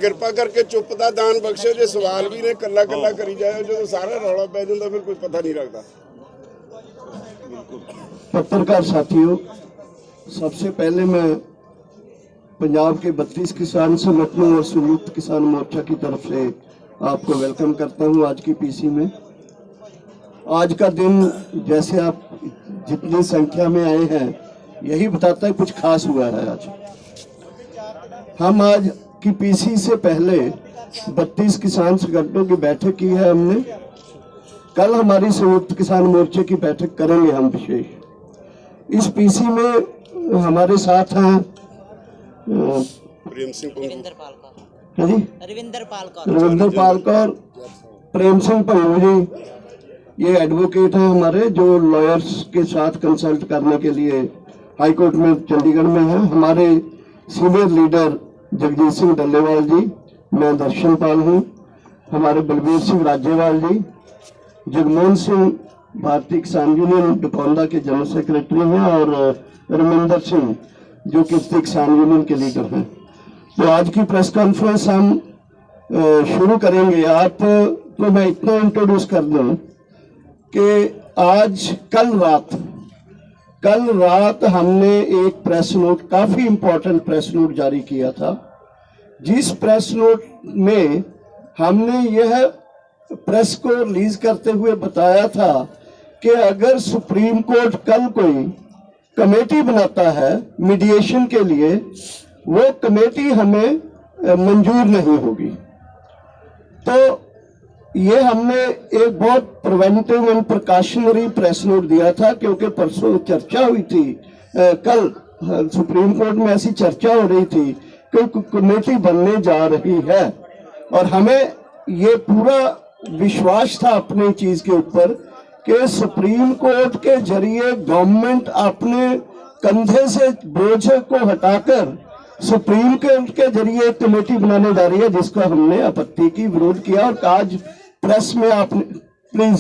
ਕਿਰਪਾ ਕਰਕੇ ਚੁੱਪ ਦਾ ਦਾਨ ਬਖਸ਼ੇ। ਜੇ ਸਵਾਲ ਵੀ ਨੇ ਕੱਲਾ ਕੱਲਾ ਕਰੀ ਜਾਓ, ਜਦੋਂ सारा रौला पै जाता फिर कोई पता नहीं लगता। पत्रकार साथियों, सबसे पहले मैं पंजाब के 32 किसान संगठनों और संयुक्त किसान मोर्चा की तरफ से आपको वेलकम करता हूं आज की पीसी में। आज का दिन जैसे आप जितनी संख्या में आए हैं यही बताता है कुछ खास हुआ है। आज हम आज की पीसी से पहले 32 किसान संगठनों की बैठक की है हमने। कल हमारी संयुक्त किसान मोर्चे की बैठक करेंगे हम विशेष। इस पीसी में हमारे साथ हैं रविंदर पाल कौर, प्रेम सिंह भंगू जी, ये एडवोकेट हैं हमारे जो लॉयर्स के साथ कंसल्ट करने के लिए हाई कोर्ट में चंडीगढ़ में हैं। हमारे सीनियर लीडर जगजीत सिंह डल्लेवाल जी, मैं दर्शन पाल हूँ, हमारे बलबीर सिंह राजेवाल जी, जगमोहन सिंह भारतीय किसान यूनियन डकौंदा के जनरल सेक्रेटरी हैं और रविंदर सिंह जो कि किसान यूनियन के लीडर हैं। तो आज की प्रेस कॉन्फ्रेंस हम शुरू करेंगे। आप तो मैं इतना इंट्रोड्यूस कर दूं कि आज कल रात हमने एक प्रेस नोट, काफी इंपॉर्टेंट प्रेस नोट जारी किया था। जिस प्रेस नोट में हमने यह प्रेस को रिलीज करते हुए बताया था कि अगर सुप्रीम कोर्ट कल कोई कमेटी बनाता है मीडिएशन के लिए, वो कमेटी हमें मंजूर नहीं होगी। तो ये हमने एक बहुत preventive and precautionary press note दिया था, क्योंकि परसों चर्चा हुई थी, कल सुप्रीम कोर्ट में ऐसी चर्चा हो रही थी कि कमेटी बनने जा रही है और हमें ये पूरा विश्वास था अपने चीज के ऊपर कि सुप्रीम कोर्ट के जरिए गवर्नमेंट अपने कंधे से बोझ को हटाकर सुप्रीम कोर्ट के जरिए कमेटी बनाने जा रही है, जिसको हमने आपत्ति की, विरोध किया। और आज प्रेस में आपने प्लीज,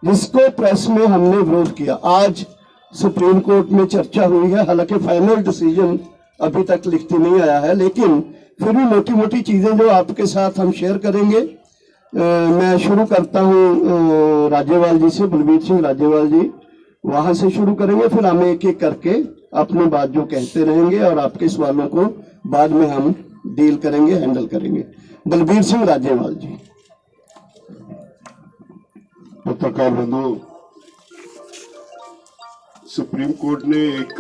जिसको प्रेस में हमने विरोध किया, आज सुप्रीम कोर्ट में चर्चा हुई है। हालांकि फाइनल डिसीजन अभी तक लिखती नहीं आया है, लेकिन फिर भी मोटी मोटी चीजें जो आपके साथ हम शेयर करेंगे। मैं शुरू करता हूं राजेवाल जी से, बलबीर सिंह राजेवाल जी, वहां से शुरू करेंगे, फिर हम एक एक करके अपने बात जो कहते रहेंगे और आपके सवालों को बाद में हम डील करेंगे, हैंडल करेंगे। बलबीर सिंह राजेवाल जी। पत्रकार बंधु, सुप्रीम कोर्ट ने एक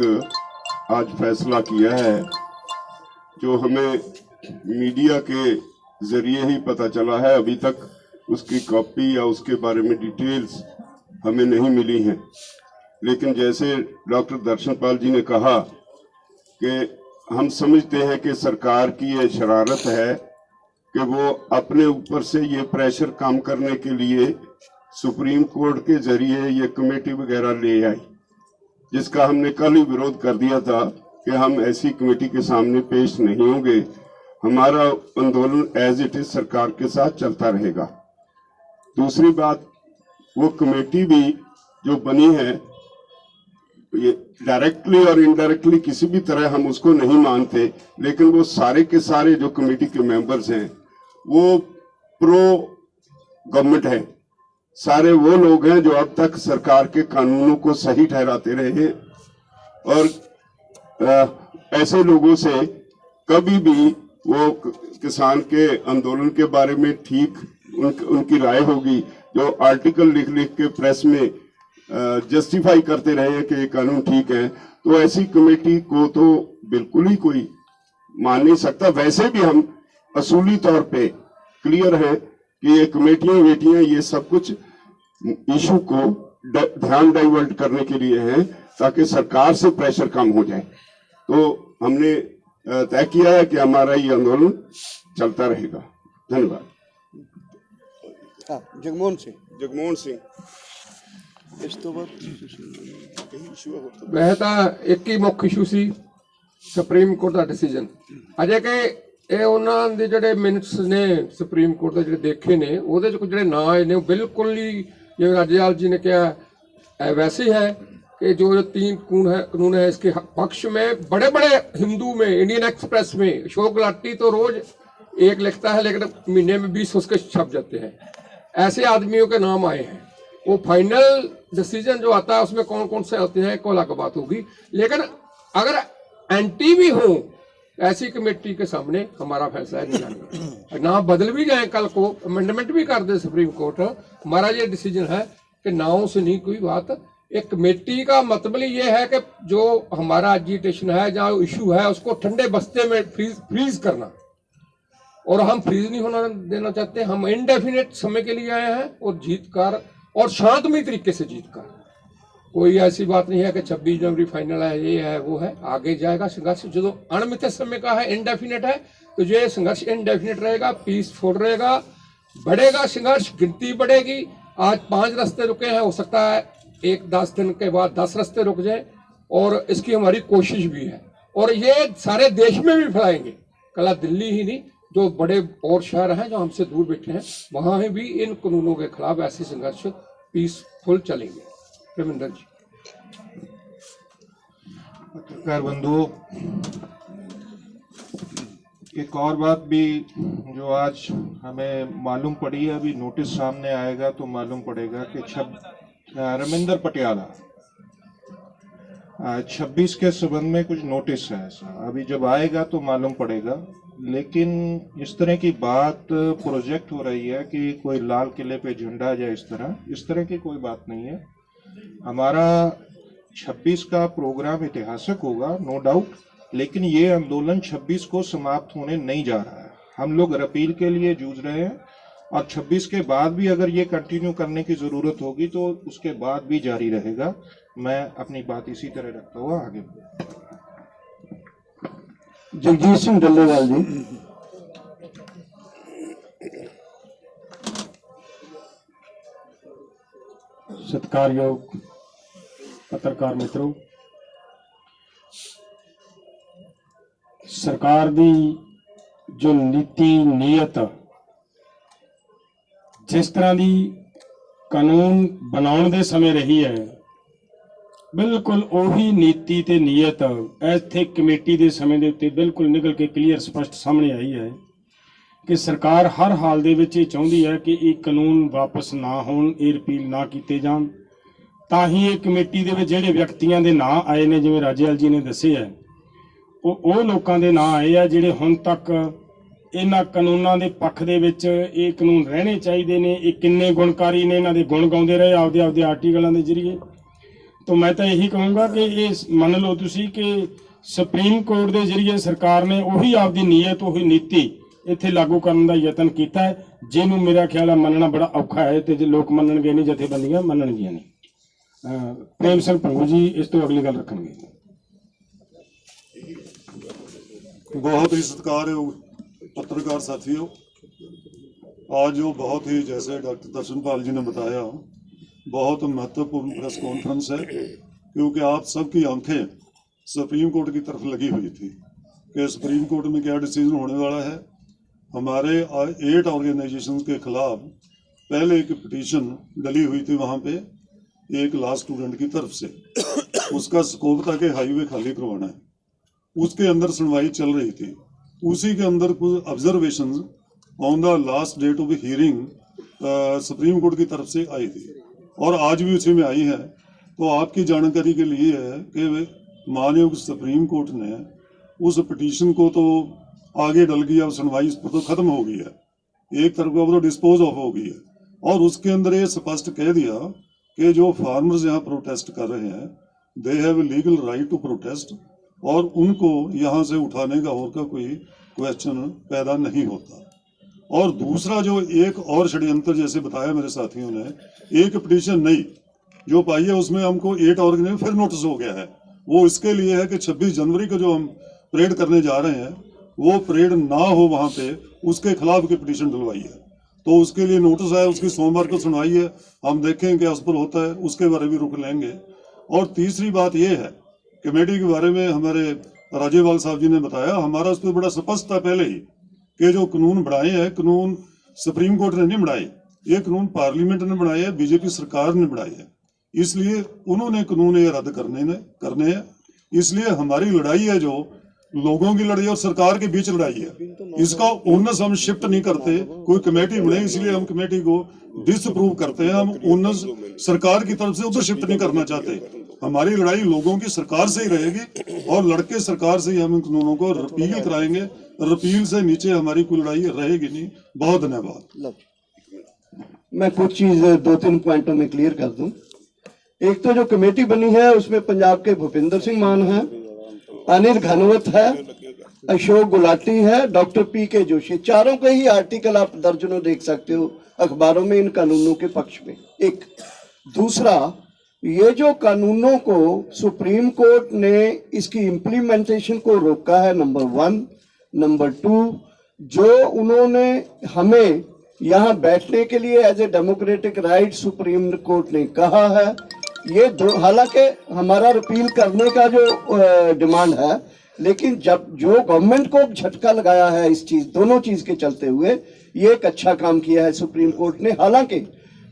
आज फैसला किया है जो हमें मीडिया के जरिए ही पता चला है। अभी तक उसकी कॉपी या उसके बारे में डिटेल्स हमें नहीं मिली हैं, लेकिन जैसे डॉक्टर दर्शन पाल जी ने कहा कि हम समझते हैं कि सरकार की यह शरारत है कि वो अपने ऊपर से ये प्रेशर कम करने के लिए सुप्रीम कोर्ट के जरिए ये कमेटी वगैरह ले आई, जिसका हमने कल ही विरोध कर दिया था कि हम ऐसी कमेटी के सामने पेश नहीं होंगे। हमारा आंदोलन एज इट इज सरकार के साथ चलता रहेगा। दूसरी बात, वो कमेटी भी जो बनी है, ये डायरेक्टली और इनडायरेक्टली किसी भी तरह हम उसको नहीं मानते, लेकिन वो सारे के सारे जो कमेटी के मेंबर्स हैं वो प्रो गवर्नमेंट है। सारे वो लोग हैं जो अब तक सरकार के कानूनों को सही ठहराते रहे और ऐसे लोगों से कभी भी वो किसान के आंदोलन के बारे में ठीक उनकी राय होगी, जो आर्टिकल लिख लिख के प्रेस में जस्टिफाई करते रहे कि ये कानून ठीक है, तो ऐसी कमेटी को तो बिल्कुल ही कोई मान नहीं सकता। वैसे भी हम असूली तौर पे क्लियर है कि ये कमेटियां ये सब कुछ इशू को ध्यान डाइवर्ट करने के लिए है ताकि सरकार से प्रेशर कम हो जाए। तो हमने तय किया है कि हमारा ये आंदोलन चलता रहेगा। धन्यवाद। जगमोहन सिंह इस तो वह एक ही मुख्य इशू सी सुप्रीम कोर्ट का डिसीजन। अजे कि ਇਹ ਉਹਨਾਂ ਦੇ ਜਿਹੜੇ ਮਿੰਟਸ ਨੇ ਸੁਪਰੀਮ ਕੋਰਟ ਦੇ ਜਿਹੜੇ ਦੇਖੇ ਨੇ ਉਹਦੇ 'ਚ ਕੁਝ ਜਿਹੜੇ ਨਾਂ ਆਏ ਨੇ ਬਿਲਕੁਲ ਹੀ ਜਿਵੇਂ ਰਾਜੇਵਾਲ ਜੀ ਨੇ ਕਿਹਾ ਵੈਸੇ ਹੈ कि जो 3 कानून है इसके पक्ष में बड़े बड़े हिंदू में, इंडियन एक्सप्रेस में अशोक गुलाटी तो रोज एक लिखता है लेकिन महीने में 20 उसके छप जाते हैं। ऐसे आदमियों के नाम आए हैं। वो फाइनल डिसीजन जो आता है उसमें कौन कौन से होते हैं को अलग बात होगी, लेकिन अगर एंटी भी हो ऐसी कमेटी के सामने हमारा फैसला नहीं आएगा। ना बदल भी जाए, कल को अमेंडमेंट भी कर दे सुप्रीम कोर्ट, हमारा ये डिसीजन है कि नाव से नहीं कोई बात। एक कमेटी का मतलब ये है कि जो हमारा एजिटेशन है, जो इशू है, उसको ठंडे बस्ते में फ्रीज करना, और हम फ्रीज नहीं होना देना चाहते। हम इनडेफिनेट समय के लिए आए हैं और जीतकर और शांतमय तरीके से जीतकर। कोई ऐसी बात नहीं है कि 26 जनवरी फाइनल है, ये है वो है, आगे जाएगा संघर्ष। जो अनियमित समय का है, इनडेफिनेट है, तो ये संघर्ष इनडेफिनेट रहेगा, पीसफुल रहेगा, बढ़ेगा संघर्ष, गिनती बढ़ेगी। आज 5 रास्ते रुके हैं, हो सकता है 10 दिन के बाद 10 रास्ते रुक जाए, और इसकी हमारी कोशिश भी है। और ये सारे देश में भी फैलाएंगे, कला दिल्ली ही नहीं, जो बड़े और शहर हैं जो हमसे दूर बैठे हैं, वहां भी इन कानूनों के खिलाफ ऐसे संघर्ष पीसफुल चलेंगे। रविंदर जी। पत्रकार बंधुओं, एक और बात भी जो आज हमें मालूम पड़ी है, अभी नोटिस सामने आएगा तो मालूम पड़ेगा कि रविंदर पटियाला 26 के संबंध में कुछ नोटिस है ऐसा, अभी जब आएगा तो मालूम पड़ेगा। लेकिन इस तरह की बात प्रोजेक्ट हो रही है कि कोई लाल किले पे झंडा जाए, इस तरह की कोई बात नहीं है। हमारा 26 का प्रोग्राम ऐतिहासिक होगा, नो डाउट, लेकिन ये आंदोलन 26 को समाप्त होने नहीं जा रहा है। हम लोग अपील के लिए जूझ रहे हैं, और 26 के बाद भी अगर ये कंटिन्यू करने की जरूरत होगी तो उसके बाद भी जारी रहेगा। मैं अपनी बात इसी तरह रखता हुआ आगे। जगजीत सिंह डल्लेवाल जी। सत्कारयोग पत्रकार मित्रों, सरकार दी जो नीति नीयत जिस तरह की कानून बनाने दे समय रही है, बिल्कुल ओही नीति ते नीयत इत्थे कमेटी दे समय दे उत्ते बिल्कुल निकल के क्लीयर स्पष्ट सामने आई है कि सरकार हर हाल दे विच चाहुंदी है कि ये कानून वापस ना होण, ये रिपील ना कीते जाण। तां ही ये कमेटी दे विच जिहड़े व्यक्तियां दे नां आए ने, जिवें राजेवाल जी ने दस्से है, ਉਹ ਲੋਕਾਂ ਦੇ ਨਾਂ ਆਏ ਆ ਜਿਹੜੇ ਹੁਣ ਤੱਕ ਇਹਨਾਂ ਕਾਨੂੰਨਾਂ ਦੇ ਪੱਖ ਦੇ ਵਿੱਚ ਇਹ ਕਾਨੂੰਨ ਰਹਿਣੇ ਚਾਹੀਦੇ ਨੇ। ਇਹ ਕਿੰਨੇ ਗੁਣਕਾਰੀ ਨੇ, ਇਹਨਾਂ ਦੇ ਗੁਣ ਗਾਉਂਦੇ ਰਹੇ ਆਪਦੇ ਆਰਟੀਕਲਾਂ ਦੇ ਜ਼ਰੀਏ। तो मैं तो यही कहूँगा कि ये मन लो तुसी कि सुप्रीम कोर्ट के जरिए सरकार ने उही आपकी नीयत, उही नीति इत्थे लागू करने का यतन किया है, जिन्होंने मेरा ख्याल है मनना बड़ा औखा है, तो लोग मनणगे नहीं, जथेबंदियां मनणगियां नहीं। प्रेम सिंह भंगू जी इस तो अगली गल रखेंगे। बहुत ही सत्कारयोग पत्रकार साथियों, आज जो बहुत ही, जैसे डॉक्टर दर्शनपाल जी ने बताया, बहुत महत्वपूर्ण प्रेस कॉन्फ्रेंस है, क्योंकि आप सबकी आंखें सुप्रीम कोर्ट की तरफ लगी हुई थी कि सुप्रीम कोर्ट में क्या डिसीजन होने वाला है। हमारे 8 ऑर्गेनाइजेशंस के खिलाफ पहले एक पिटीशन डली हुई थी वहाँ पे एक लॉ स्टूडेंट की तरफ से, उसका स्कोप था कि हाईवे खाली करवाना है, उसके अंदर सुनवाई चल रही थी। उसी के अंदर कुछ observations on the last date of hearing Supreme Court की तरफ से आई थी, और आज भी उसी में आई है। तो आपकी जानकारी के लिए है कि माननीय सुप्रीम कोर्ट ने उस पिटीशन को तो आगे डल गई, अब सुनवाई इस पर तो खत्म हो गई है, एक तरफ को अब तो डिस्पोज ऑफ हो गई है, और उसके अंदर ये स्पष्ट कह दिया कि जो फार्मर्स यहाँ प्रोटेस्ट कर रहे हैं, they have legal right to protest, और उनको यहाँ से उठाने का और का कोई क्वेश्चन पैदा नहीं होता। और दूसरा जो एक और षड्यंत्र जैसे बताया मेरे साथियों ने, एक पिटीशन नहीं जो पाई है उसमें हमको 8 ऑर्गेनाइजेशन फिर नोटिस हो गया है। वो इसके लिए है कि 26 जनवरी को जो हम परेड करने जा रहे हैं वो परेड ना हो वहाँ पे, उसके खिलाफ की पिटीशन डलवाई है, तो उसके लिए नोटिस आया, उसकी सोमवार को सुनवाई है, हम देखेंगे क्या उस पर होता है, उसके बारे में रुक लेंगे। और तीसरी बात ये है, कमेटी के बारे में हमारे राजेवाल साहब जी ने बताया, हमारा उस पर बड़ा स्पष्ट था पहले ही कि जो कानून बनाए हैं, कानून सुप्रीम कोर्ट ने नहीं बनाए, ये कानून पार्लियामेंट ने बनाए हैं, बीजेपी सरकार ने बनाए हैं। इसलिए उन्होंने कानून ये रद्द करने हैं। इसलिए हमारी लड़ाई है जो लोगों की लड़ाई और सरकार के बीच लड़ाई है, इसका ओनस हम शिफ्ट नहीं करते। कोई कमेटी बने इसलिए हम कमेटी को डिसअप्रूव करते हैं, हम ओनस सरकार की तरफ से उधर शिफ्ट नहीं करना चाहते। हमारी लड़ाई लोगों की सरकार से ही रहेगी और लड़के सरकार से ही हम इन कानूनों को रिपील कराएंगे। रिपील से नीचे हमारी कोई लड़ाई रहेगी नहीं। बहुत धन्यवाद। मैं कुछ चीज 2-3 पॉइंटों में क्लियर कर दूं। एक तो जो कमेटी बनी है उसमें पंजाब के भूपिंदर सिंह मान है, अनिल घनवत है, अशोक गुलाटी है, डॉक्टर पी.के. जोशी, चारों के ही आर्टिकल आप दर्जनों देख सकते हो अखबारों में इन कानूनों के पक्ष में। एक दूसरा, ये जो कानूनों को सुप्रीम कोर्ट ने इसकी इम्प्लीमेंटेशन को रोका है, नंबर 1। नंबर 2, जो उन्होंने हमें यहाँ बैठने के लिए as a democratic right Supreme Court ने कहा है, ये हालांकि हमारा रिपील करने का जो डिमांड है, लेकिन जब जो गवर्नमेंट को झटका लगाया है इस चीज, दोनों चीज के चलते हुए, ये एक अच्छा काम किया है सुप्रीम कोर्ट ने। हालांकि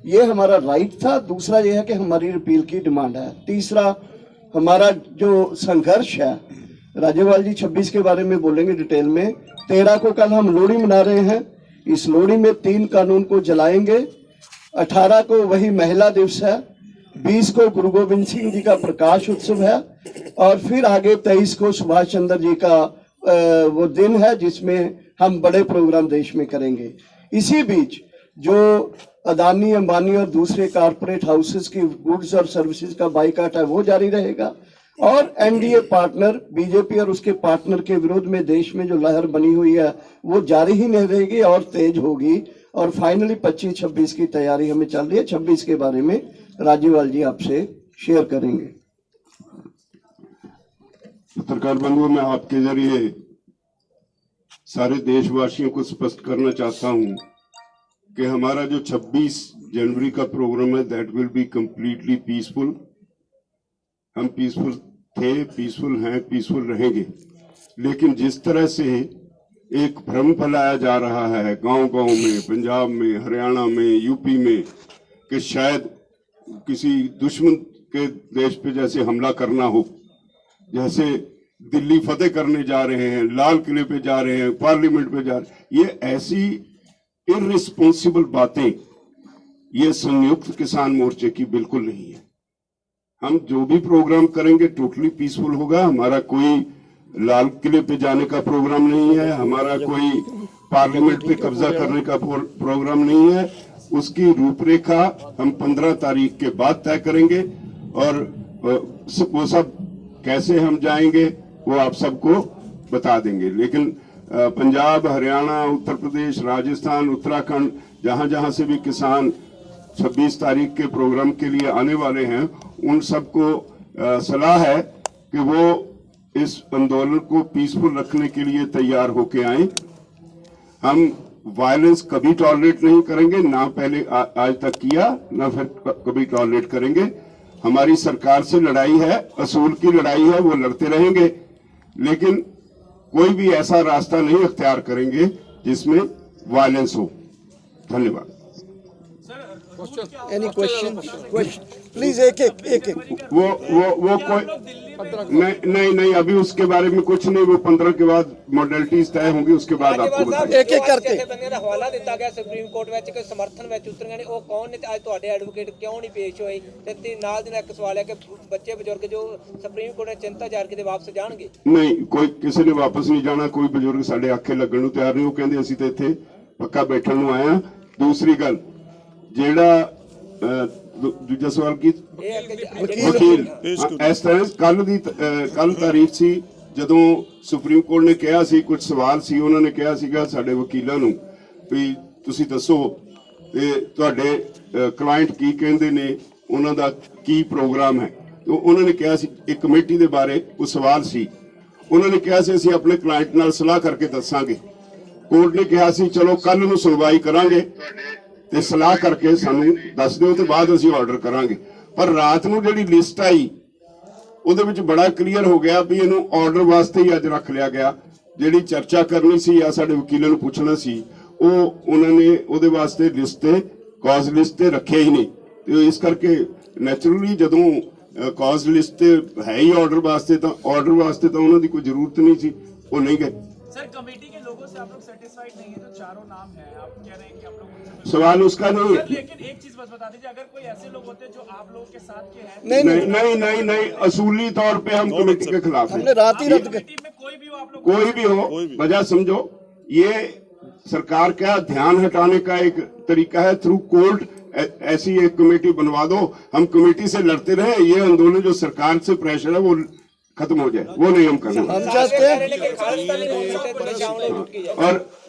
ये हमारा राइट था। दूसरा ये है कि हमारी रिपील की डिमांड है। तीसरा, हमारा जो संघर्ष है, राज्यपाल जी 26 के बारे में बोलेंगे डिटेल में। 13 को कल हम लोहड़ी मना रहे हैं, इस लोहड़ी में 3 कानून को जलाएंगे। 18 को वही महिला दिवस है, 20 को गुरु गोविंद सिंह जी का प्रकाश उत्सव है, और फिर आगे 23 को सुभाष चंद्र जी का वो दिन है जिसमें हम बड़े प्रोग्राम देश में करेंगे। इसी बीच जो अदानी, अंबानी और दूसरे कारपोरेट हाउसेस की गुड्स और सर्विसेज का बाइकाट है वो जारी रहेगा, और एनडीए पार्टनर बीजेपी और उसके पार्टनर के विरोध में देश में जो लहर बनी हुई है वो जारी ही नहीं रहेगी और तेज होगी। और फाइनली 25-26 की तैयारी हमें चल रही है। 26 के बारे में राज्यपाल जी आपसे शेयर करेंगे। पत्रकार बंधुओं, मैं आपके जरिए सारे देशवासियों को स्पष्ट करना चाहता हूं कि हमारा जो 26 जनवरी का प्रोग्राम है, that will be completely peaceful. हम पीसफुल थे, पीसफुल हैं, पीसफुल रहेंगे। लेकिन जिस तरह से एक भ्रम फैलाया जा रहा है गांव-गांव में, पंजाब में, हरियाणा में, यूपी में, कि शायद किसी दुश्मन के देश पे जैसे हमला करना हो, जैसे दिल्ली फतेह करने जा रहे हैं, लाल किले पे जा रहे हैं, पार्लियामेंट पे जा रहे हैं, ये ऐसी इररिस्पॉन्सिबल बातें ये संयुक्त किसान मोर्चे की बिल्कुल नहीं है। हम जो भी प्रोग्राम करेंगे टोटली पीसफुल होगा। हमारा कोई लाल किले पे जाने का प्रोग्राम नहीं है, हमारा कोई पार्लियामेंट पे कब्जा करने का प्रोग्राम नहीं है। उसकी रूपरेखा हम 15 तारीख के बाद तय करेंगे, और वो सब कैसे हम जाएंगे वो आप सबको बता देंगे। लेकिन पंजाब, हरियाणा, उत्तर प्रदेश, राजस्थान, उत्तराखंड, जहां जहां से भी किसान 26 तारीख के प्रोग्राम के लिए आने वाले हैं, उन सबको सलाह है कि वो इस आंदोलन को पीसफुल रखने के लिए तैयार होके आए। हम वायलेंस कभी टॉलरेट नहीं करेंगे, ना पहले आज तक किया, ना फिर कभी टॉलरेट करेंगे। हमारी सरकार से लड़ाई है, असूल की लड़ाई है, वो लड़ते रहेंगे, लेकिन कोई भी ऐसा रास्ता नहीं अख्तियार करेंगे जिसमें वायलेंस हो। धन्यवाद। Any question? प्लीज एक वो कोई नहीं, अभी उसके बारे में कुछ नहीं। वो 15 के बाद मॉडलिटीज तय होंगी, उसके बाद आपको बताएंगे। एक करके ਦਾ ਹਵਾਲਾ ਦਿੱਤਾ ਗਿਆ ਸੁਪਰੀਮ ਕੋਰਟ ਵਿੱਚ ਕਿ ਸਮਰਥਨ ਵਿੱਚ ਉਤਰੀਆਂ ਨੇ, ਉਹ ਕੌਣ ਨੇ ਤੇ ਅੱਜ ਤੁਹਾਡੇ ਐਡਵੋਕੇਟ ਕਿਉਂ ਨਹੀਂ ਪੇਸ਼ ਹੋਏ? ਤੇ ਨਾਲ ਦੀ ਨਾਲ ਇੱਕ ਸਵਾਲ ਹੈ ਕਿ ਬੱਚੇ ਬਜ਼ੁਰਗ ਜੋ ਸੁਪਰੀਮ ਕੋਰਟ ਨੇ ਚਿੰਤਾ ਜ਼ਾਹਰ ਕੀਤੀ ਵਾਪਸ ਜਾਣਗੇ? नहीं, कोई किसी ने वापस नहीं जाना। कोई बजुर्ग साडे आखे लगन नूं तैयार नहीं। वो कहंदे ਅਸੀਂ ਤਾਂ ਇੱਥੇ ਪੱਕਾ ਬੈਠਣ ਨੂੰ ਆਏ ਆ। दूसरी गल, ਜਿਹੜਾ ਦੂਜਾ ਸਵਾਲ ਕੀ ਵਕੀਲ, ਇਸ ਤਰ੍ਹਾਂ ਕੱਲ ਤਾਰੀਖ ਸੀ ਜਦੋਂ ਸੁਪਰੀਮ ਕੋਰਟ ਨੇ ਕਿਹਾ ਸੀ, ਕੁਝ ਸਵਾਲ ਸੀ, ਉਹਨਾਂ ਨੇ ਕਿਹਾ ਸੀਗਾ ਸਾਡੇ ਵਕੀਲਾਂ ਨੂੰ ਵੀ ਤੁਸੀਂ ਦੱਸੋ ਤੇ ਤੁਹਾਡੇ ਕਲਾਇੰਟ ਕੀ ਕਹਿੰਦੇ ਨੇ, ਉਹਨਾਂ ਦਾ ਕੀ ਪ੍ਰੋਗਰਾਮ ਹੈ। ਉਹਨਾਂ ਨੇ ਕਿਹਾ ਸੀ ਇੱਕ ਕਮੇਟੀ ਦੇ ਬਾਰੇ ਉਹ ਸਵਾਲ ਸੀ, ਉਹਨਾਂ ਨੇ ਕਿਹਾ ਸੀ ਅਸੀਂ ਆਪਣੇ ਕਲਾਇੰਟ ਨਾਲ ਸਲਾਹ ਕਰਕੇ ਦੱਸਾਂਗੇ। ਕੋਰਟ ਨੇ ਕਿਹਾ ਸੀ ਚਲੋ ਕੱਲ ਨੂੰ ਸੁਣਵਾਈ ਕਰਾਂਗੇ ਤੇ ਸਲਾਹ ਕਰਕੇ ਸਾਨੂੰ ਦੱਸ ਦਿਓ ਤੇ ਬਾਅਦ ਅਸੀਂ ਆਰਡਰ ਕਰਾਂਗੇ। ਪਰ ਰਾਤ ਨੂੰ ਜਿਹੜੀ ਲਿਸਟ ਆਈ ਉਹਦੇ ਵਿੱਚ ਬੜਾ ਕਲੀਅਰ ਹੋ ਗਿਆ ਵੀ ਇਹਨੂੰ ਆਰਡਰ ਵਾਸਤੇ ਹੀ ਅੱਜ ਰੱਖ ਲਿਆ ਗਿਆ। ਜਿਹੜੀ ਚਰਚਾ ਕਰਨੀ ਸੀ ਜਾਂ ਸਾਡੇ ਵਕੀਲਾਂ ਨੂੰ ਪੁੱਛਣਾ ਸੀ ਉਹ ਉਹਨਾਂ ਨੇ ਉਹਦੇ ਵਾਸਤੇ ਲਿਸਟ ਤੇ ਕਾਜ਼ ਲਿਸਟ ਤੇ ਰੱਖਿਆ ਹੀ ਨਹੀਂ। ਤੇ ਇਸ ਕਰਕੇ ਨੈਚੁਰਲੀ ਜਦੋਂ ਕਾਜ਼ ਲਿਸਟ ਤੇ ਹੈ ਹੀ ਆਰਡਰ ਵਾਸਤੇ ਤਾਂ ਉਹਨਾਂ ਦੀ ਕੋਈ ਜ਼ਰੂਰਤ ਨਹੀਂ ਸੀ, ਉਹ ਨਹੀਂ ਗਏ। सर कमेटी के लोगों से आप लोग सेटिस्फाइड नहीं है, जो चारों नाम है आप कह रहे हैं कि आप लोग उनसे सवाल उसका नहीं सर, है। लेकिन एक चीज बस बता दीजिए, अगर कोई ऐसे लोग होते हैं जो आप लोगों के साथ के हैं, नहीं, असूली तौर पे हम कमेटी के खिलाफ हैं। रात ही रद्द कमेटी में कोई भी हो आप लोग कोई भी हो, वजह समझो, ये सरकार का ध्यान हटाने का एक तरीका है, थ्रू कोर्ट ऐसी एक कमेटी बनवा दो, हम कमेटी से लड़ते रहे, ये आंदोलन जो सरकार से प्रेशर है वो खत्म हो जाए, वो नहीं हम करना। हम चाहते हैं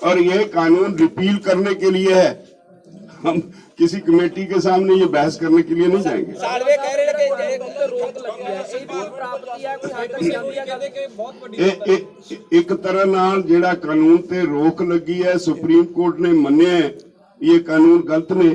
और ये कानून रिपील करने के लिए है, हम किसी कमेटी के सामने ये बहस करने के लिए नहीं जाएंगे। सालवे कह रहे हैं कि रोक लगी है, सही बात प्राप्त किया कोई हद तक ਜਾਂਦੀ ਹੈ, ਕਹਿੰਦੇ ਕਿ ਬਹੁਤ ਵੱਡੀ एक तरह नाल जेड़ा कानून ते रोक लगी है, सुप्रीम कोर्ट ने मन्निया है ये कानून गलत ने,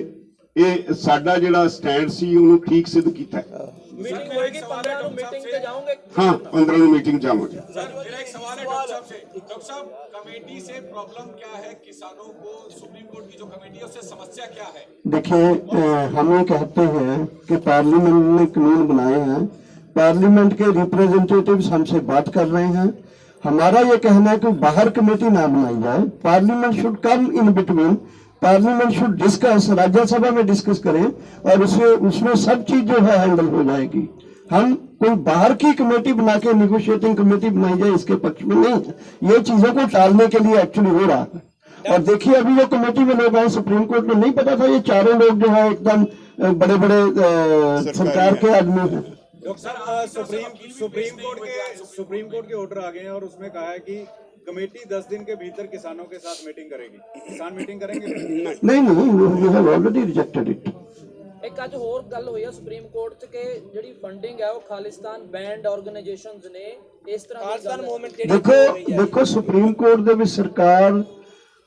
ये साडा जेड़ा स्टैंड सी उन्होंने ठीक सिद्ध किया है। मीटिंग होएगी 15 ਨੂੰ मीटिंग ਤੇ ਜਾਓਗੇ? हाँ, 15 ਨੂੰ मीटिंग जाओगे। मेरा एक सवाल है डॉक्टर साहब, कमेटी से प्रॉब्लम क्या है, किसानों को सुप्रीम कोर्ट की जो कमेटी है उससे समस्या क्या है? देखिए, हम ये कहते हैं कि पार्लियामेंट ने कानून बनाए हैं, पार्लियामेंट के रिप्रेजेंटेटिव्स हमसे बात कर रहे हैं, हमारा ये कहना है कि बाहर कमेटी ना बनाई जाए, parliament should come in between, parliament should discuss, Rajya Sabha में डिस्कस करें और उसमें सब चीज जो है हैंडल हो जाएगी। हम कोई बाहर की कमेटी बना के निगोशिएटिंग कमेटी बनाई जाए इसके पक्ष में नहीं है, ये चीजों को टालने के लिए एक्चुअली हो रहा है। और देखिए, अभी जो कमेटी में लोग आए, सुप्रीम कोर्ट में नहीं पता था ये चारों लोग जो है एकदम बड़े बड़े सरकार के आदमी हैं। डॉक्टर सुप्रीम कोर्ट के ऑर्डर आ गए हैं और उसमें कहा है कि कमेटी 10 दिन के भीतर किसानों के साथ मीटिंग करेगी, किसान मीटिंग करेंगे? नहीं, we have already rejected it. ਇੱਕ ਅੱਜ ਹੋਰ ਗੱਲ ਹੋਈ ਹੈ ਸੁਪਰੀਮ ਕੋਰਟ 'ਚ ਕਿ ਜਿਹੜੀ ਫੰਡਿੰਗ ਹੈ ਉਹ ਖਾਲਿਸਤਾਨ ਬੈਂਡ ਆਰਗੇਨਾਈਜੇਸ਼ਨਸ ਨੇ ਇਸ ਤਰ੍ਹਾਂ ਦੀ ਖਾਲਿਸਤਾਨ मूवमेंट ਜਿਹੜੀ देखो सुप्रीम कोर्ट ਦੇ ਵਿੱਚ सरकार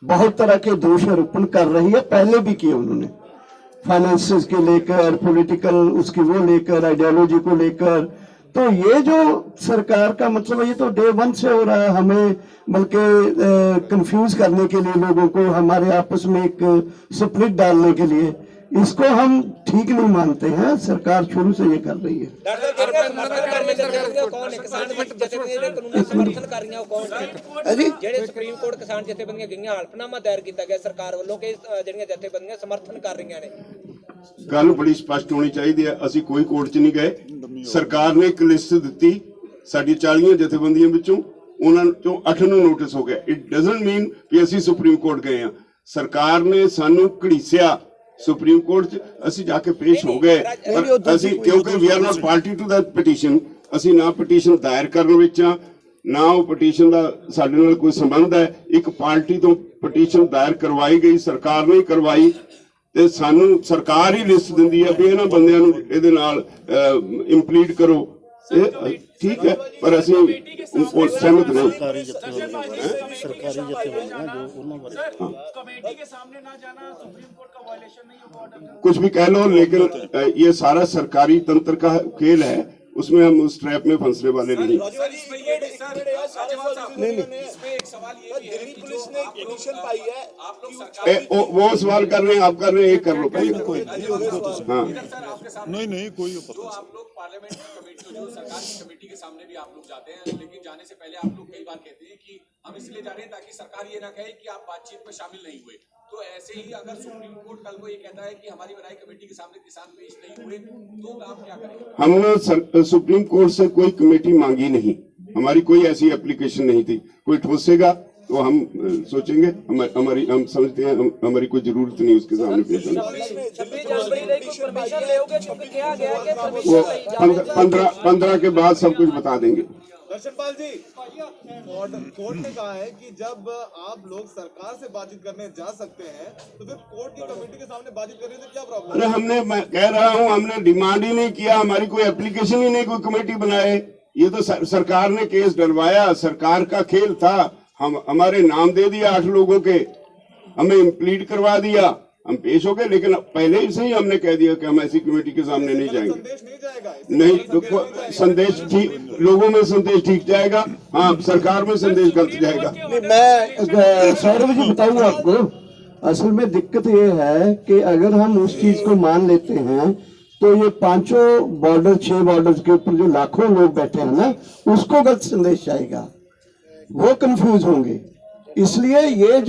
बहुत तरह के दोष आरोपण कर रही है, पहले भी किए उन्होंने, फाइनेंसेस के लेकर, पॉलिटिकल उसकी वो लेकर, आइडियोलॉजी को लेकर। तो ये जो सरकार का मतलब है, ये तो डे 1 से हो रहा है, हमें बल्कि कंफ्यूज करने के लिए, लोगों को हमारे आपस में एक स्प्लिट डालने के लिए, इसको हम ठीक नहीं मानते हैं। सरकार शुरू से ये कर रही है। ਜਿਹੜੇ ਸੁਪਰੀਮ ਕੋਰਟ ਕਿਸਾਨ ਜਥੇਬੰਦੀਆਂ ਗਈਆਂ, ਹਲਫਨਾਮਾ ਦਾਇਰ ਕੀਤਾ ਗਿਆ ਸਰਕਾਰ ਵੱਲੋਂ ਕਿ ਜਿਹੜੀਆਂ ਜਥੇਬੰਦੀਆਂ ਸਮਰਥਨ ਕਰ ਰਹੀਆਂ ਨੇ। ਗੱਲ ਬੜੀ ਸਪਸ਼ਟ ਹੋਣੀ ਚਾਹੀਦੀ ਹੈ, ਅਸੀਂ ਕੋਈ ਕੋਰਟ 'ਚ ਨਹੀਂ ਗਏ। ਸਰਕਾਰ ਨੇ ਇੱਕ ਲਿਸਟ ਦਿੱਤੀ, ਸਾਡੀ 40 ਜਥੇਬੰਦੀਆਂ ਵਿੱਚੋਂ ਉਹਨਾਂ ਚੋਂ 8 ਨੂੰ ਨੋਟਿਸ ਹੋ ਗਿਆ। ਇਟ ਡਸਨਟ ਮੀਨ ਕਿ ਅਸੀਂ ਸੁਪਰੀਮ ਕੋਰਟ ਗਏ ਹਾਂ। ਸਰਕਾਰ ਨੇ ਸਾਨੂੰ ਘੜੀਸਿਆ सुप्रीम कोर्ट च, ਅਸੀਂ ਜਾ ਕੇ ਪੇਸ਼ ਹੋ ਗਏ, ਪਰ ਅਸੀਂ ਕਿਉਂਕਿ we are not party to that petition, ਅਸੀਂ ਨਾ ਪਟੀਸ਼ਨ ਦਾਇਰ ਕਰਨ ਵਿੱਚ ਆ, ਨਾ ਉਹ ਪਟੀਸ਼ਨ ਦਾ ਸਾਡੇ ਨਾਲ ਕੋਈ ਸੰਬੰਧ ਹੈ। ਇੱਕ ਪਾਰਟੀ ਤੋਂ ਪਟੀਸ਼ਨ ਦਾਇਰ ਕਰਵਾਈ ਗਈ, ਸਰਕਾਰ ਨੇ ਕਰਵਾਈ, ਤੇ ਸਾਨੂੰ ਸਰਕਾਰ ਹੀ ਲਿਸਟ ਦਿੰਦੀ ਹੈ ਵੀ ਇਹਨਾਂ ਬੰਦਿਆਂ ਨੂੰ ਇਹਦੇ ਨਾਲ ਇੰਪਲੀਡ ਕਰੋ। ठीक है, पर असं सहमत नहीं। सरकारी कमेटी के सामने ना जाना सुप्रीम कोर्ट का वायलेशन नहीं होगा? कुछ भी कह लो, लेकिन ये सारा सरकारी तंत्र का खेल है, उसमें हम उस ट्रैप में फंसने वाले नहीं। वो सवाल कर रहे हैं, आप कर रहे हैं, एक कर लो पहले। हाँ, नहीं कोई पार्लियामेंट की कमेटी, जो सरकार की कमेटी के सामने भी आप लोग जाते हैं, लेकिन जाने से पहले आप लोग कई बार कहते हैं कि हम इसलिए जा रहे हैं ताकि सरकार ये ना कहे कि आप बातचीत में शामिल नहीं हुए। तो ऐसे ही अगर सुप्रीम कोर्ट कल को ये कहता है कि हमारी बनाई कमेटी के सामने किसान पेश नहीं हुए, तो आप क्या करेंगे? हमने सुप्रीम कोर्ट से कोई कमेटी मांगी नहीं, हमारी कोई ऐसी एप्लीकेशन नहीं थी। कोई ठोसेगा तो हम सोचेंगे, हम समझते हैं हमारी कोई जरूरत नहीं उसके सामने पेश होने। 26 जनवरी को परमिशन लेओगे क्योंकि कहा गया कि वो परमिशन 15 के बाद सब कुछ बता देंगे। दर्शनपाल जी, कोर्ट ने कहा है कि जब आप लोग सरकार से बातचीत करने जा सकते हैं तो फिर कोर्ट की कमेटी के सामने बातचीत करने से क्या प्रॉब्लम? अरे मैं कह रहा हूँ, हमने डिमांड ही नहीं किया, हमारी कोई एप्लीकेशन ही नहीं, कोई कमेटी बनाए। ये तो सरकार ने केस डलवाया, सरकार का खेल था। हम हमारे नाम दे दिया 8 लोगों के, हमें इम्प्लीड करवा दिया, हम पेश हो गए, लेकिन पहले ही से ही हमने कह दिया कि हम ऐसी कमेटी के सामने नहीं जाएंगे। संदेश नहीं जाएगा? नहीं तो संदेश ठीक, लोगों में संदेश ठीक जाएगा, हाँ सरकार में संदेश गलत जाएगा। मैं सौरभ जी बताऊंगा आपको, असल में दिक्कत ये है कि अगर हम उस चीज को मान लेते हैं तो ये 5 बॉर्डर 6 बॉर्डर के ऊपर जो लाखों लोग बैठे हैं ना, उसको गलत संदेश जाएगा, वो कंफ्यूज होंगे। इसलिए ये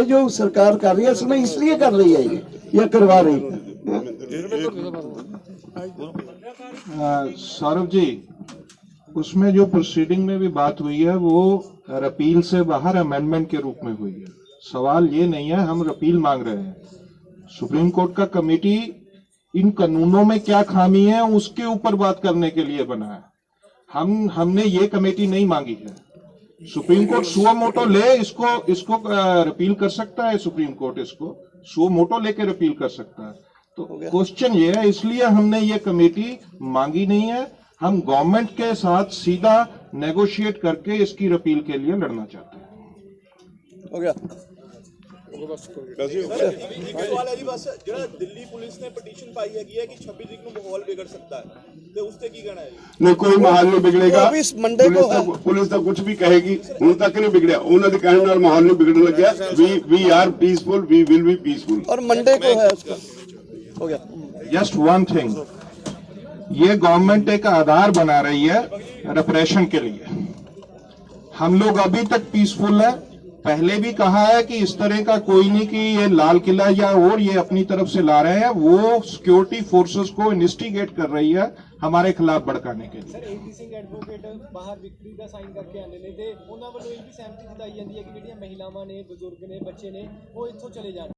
जो सरकार कर रही है, इसमें इसलिए कर रही है ये करवा रही है। सौरभ जी, उसमें जो प्रोसीडिंग में भी बात हुई है वो रिपील से बाहर अमेंडमेंट के रूप में हुई है। सवाल ये नहीं है हम रिपील मांग रहे हैं। सुप्रीम कोर्ट का कमेटी इन कानूनों में क्या खामी है उसके ऊपर बात करने के लिए बना है। हमने ये कमेटी नहीं मांगी है। सुप्रीम कोर्ट सुओ मोटो ले इसको रिपील कर सकता है। सुप्रीम कोर्ट इसको सुओ मोटो लेके रिपील कर सकता है। तो क्वेश्चन ये है, इसलिए हमने ये कमेटी मांगी नहीं है। हम गवर्नमेंट के साथ सीधा नेगोशिएट करके इसकी रिपील के लिए लड़ना चाहते हैं। हो गया। सवाल है जी, बस ਜਿਹੜਾ ਦਿੱਲੀ ਪੁਲਿਸ ਨੇ ਪਟੀਸ਼ਨ ਪਾਈ ਹੈਗੀ ਹੈ ਕਿ 26 ਤਰੀਕ ਨੂੰ ਮਾਹੌਲ ਵਿਗੜ ਸਕਦਾ है, ਤੇ ਉਸ ਤੇ ਕੀ ਕਹਿਣਾ ਹੈ ਜੀ? नहीं, कोई माहौल नहीं बिगड़ेगा। अभी इस मंडे को पुलिस तो कुछ भी कहेगी, उन तक नहीं बिगड़े। उन्होंने कहने वाला माहौल नहीं बिगड़ने लग गया। We are peaceful, we will be peaceful. और मंडे को है उसका। हो गया। जस्ट वन थिंग, ये गवर्नमेंट एक आधार बना रही है रिप्रेशन के लिए। हम लोग अभी तक पीसफुल है। पहले भी कहा है कि इस तरह का कोई नहीं कि ये लाल किला या और ये अपनी तरफ से ला रहे हैं। वो सिक्योरिटी फोर्सेस को इन्वेस्टिगेट कर रही है हमारे खिलाफ भड़काने के लिए। ਸਰ ਏਪੀ ਸਿੰਘ ਐਡਵੋਕੇਟ ਬਾਹਰ ਵਿਕਟਰੀ ਦਾ ਸਾਈਨ ਕਰਕੇ ਆਉਂਦੇ ਨੇ ਤੇ ਉਹਨਾਂ ਵੱਲੋਂ ਇਹ ਵੀ ਸਹਿਮਤੀ ਜਤਾਈ ਜਾਂਦੀ ਹੈ ਕਿ ਜਿਹੜੀਆਂ ਮਹਿਲਾਵਾਂ ਨੇ, ਬਜ਼ੁਰਗ ਨੇ, ਬੱਚੇ ਨੇ, ਉਹ ਇੱਥੋਂ ਚਲੇ ਜਾਣ।